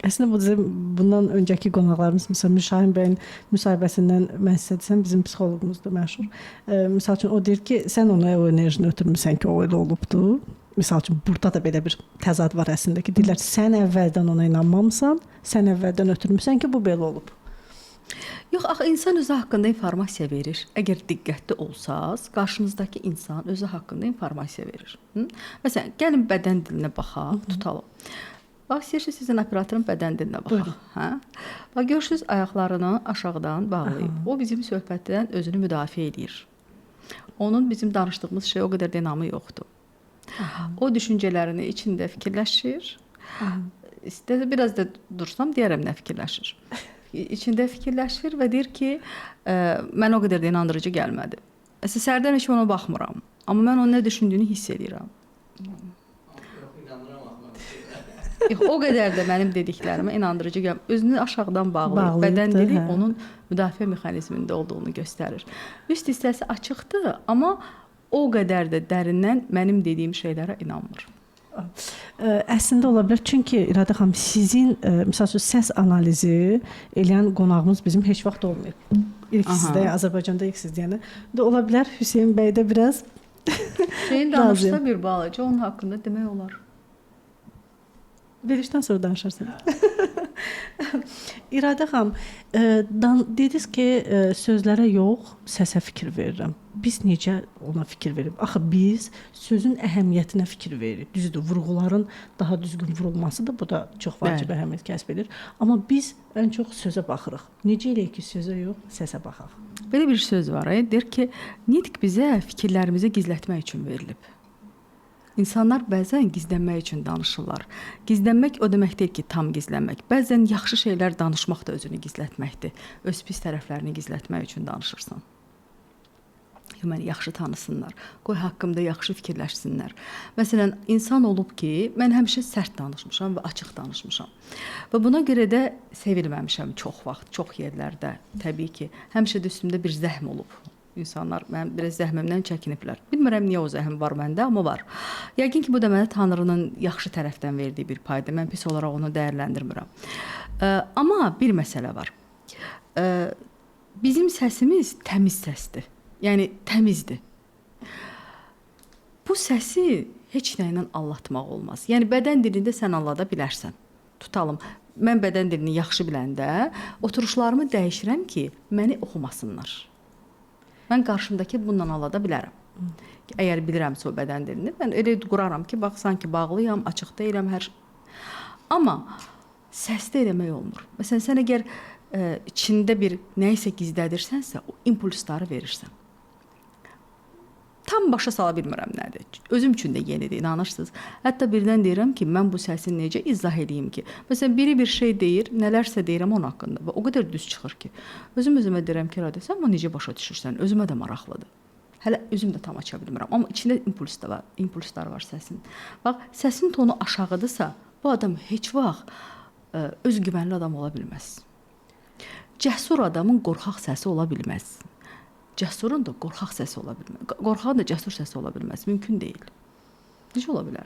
Əslində bundan öncəki qonaqlarımız, məsələn, Şahin bəyin müsahibəsindən mən sizə desəm, bizim psixoloqumuzdur məşhur. Məsəl üçün o deyir ki, sən ona o enerjini ötürmüsən ki, o elə olubdu. Misal üçün burada da belə bir təzad var əslində ki, deyirlər sən əvvəldən ona inanmamısan, sən əvvəldən ötürmüsən ki, bu belə olub. Yox, axı insan özü haqqında informasiya verir. Əgər diqqətli olsaz, qarşınızdakı insan özü haqqında informasiya verir. Məsələn, gəlin bədən dilinə baxaq, tutalım. Bax, istəyirsiniz sizin operatorun bədən dilinə baxaq. Hə? Bax, görürsünüz ayaqlarını aşağıdan bağlayıb. O bizim söhbətdən özünü müdafiə edir. Onun bizim danışdığımız şey o qədər də inamı yoxdur. O düşüncələrini içində fikirləşir. İstəsə biraz da dursam deyərəm nə fikirləşir. İçində fikirləşir və deyir ki, mən o qədər də inandırıcı gəlmədi. Səhərdən heç ona baxmıram. Amma mən onun nə düşündüyünü hiss edirəm. Yox, o qədər də mənim dediklərimə inandırıcı gəlmir. Özünü aşağıdan bağlayıb. Bədən dili onun müdafiə mexanizmində olduğunu göstərir. Üst hissəsi açıqdır, amma o qədər də dərindən mənim dediyim şeylərə inanmır. Əslində ola bilər. Çünki İradə xanım, sizin məsəl üçün səs analizi eləyən qonağımız bizim heç vaxt olmayıb. İlk sizdə, Azərbaycanda ilk siz deyənə. Ola bilər Hüseyn bəy də biraz Şeyin danışsa bir balaca onun haqqında demək olar. Verilişdən sonra danışarsınız. İradə xanım, dediniz ki, sözlərə yox, səsə fikir verirəm. Biz necə ona fikir veririk? Axı biz sözün əhəmiyyətinə fikir veririk. Düzdür, vurğuların daha düzgün vurulması da bu da çox vacib əhəmiyyət kəsb edir. Amma biz ən çox sözə baxırıq. Necə eləyək ki, sözə yox, səsə baxaq? Belə bir söz var, deyir ki, nitq bizə fikirlərimizi gizlətmək üçün verilib. İnsanlar bəzən gizlənmək üçün danışırlar. Gizlənmək o demək deyil ki, tam gizlənmək. Bəzən yaxşı şeylər danışmaq da özünü gizlətməkdir. Öz pis tərəflərini gizlətmək üçün danışırsan. Məni yaxşı tanısınlar. Qoy haqqımda yaxşı fikirləşsinlər. Məsələn, insan olub ki, mən həmişə sərt danışmışam və açıq danışmışam. Və buna görə də sevilməmişəm çox vaxt, çox yerlərdə. Təbii ki, həmişə də üstümdə bir zəhm olub. İnsanlar mən biraz zəhmimdən çəkiniblər. Bilmirəm niyə o zəhm var məndə, amma var. Yəqin ki, bu da mənə Tanrının yaxşı tərəfdən verdiyi bir paydır. Mən pis olaraq onu dəyərləndirmirəm. Amma bir məsələ var. Bizim səsimiz təmiz səsdir. Yəni təmizdir. Bu səsi heç nə ilə aldatmaq olmaz. Yəni bədən dilində sən allada bilərsən. Tutalım, mən bədən dilini yaxşı biləndə oturuşlarımı dəyişirəm ki, məni oxumasınlar. Mən qarşımdakı bununla allada bilərəm. Əgər bilirəmsə o bədən dilini, mən elə quraram ki, bax, sanki bağlıyam, açıq deyiləm, hər şey. Amma səsdə eləmək olmur. Məsələn, sən əgər içində bir nəyisə gizlədirsənsə, o impulsları verirsən. Tam başa sala bilmirəm nədir. Özüm üçün də yenidir, inanırsınız. Hətta birdən deyirəm ki, mən bu səsi necə izah edeyim ki? Məsələn, biri bir şey deyir, nələrsə deyirəm onun haqqında və o qədər düz çıxır ki, özümə deyirəm ki, Radə, sən bunu necə başa düşürsən? Özümə də maraqlıdır. Hələ özüm də tam aça bilmirəm, amma içində impulslar var səsin. Bax, səsin tonu aşağıdırsa, bu adam heç vaxt özgüvənli adam ola bilməz. Cəsur adamın qorxaq səsi ola bilməz. Cəsurun da qorxaq səsi ola bilməz. Qorxağın da cəsur səsi ola bilməz. Mümkün deyil. Necə ola bilər?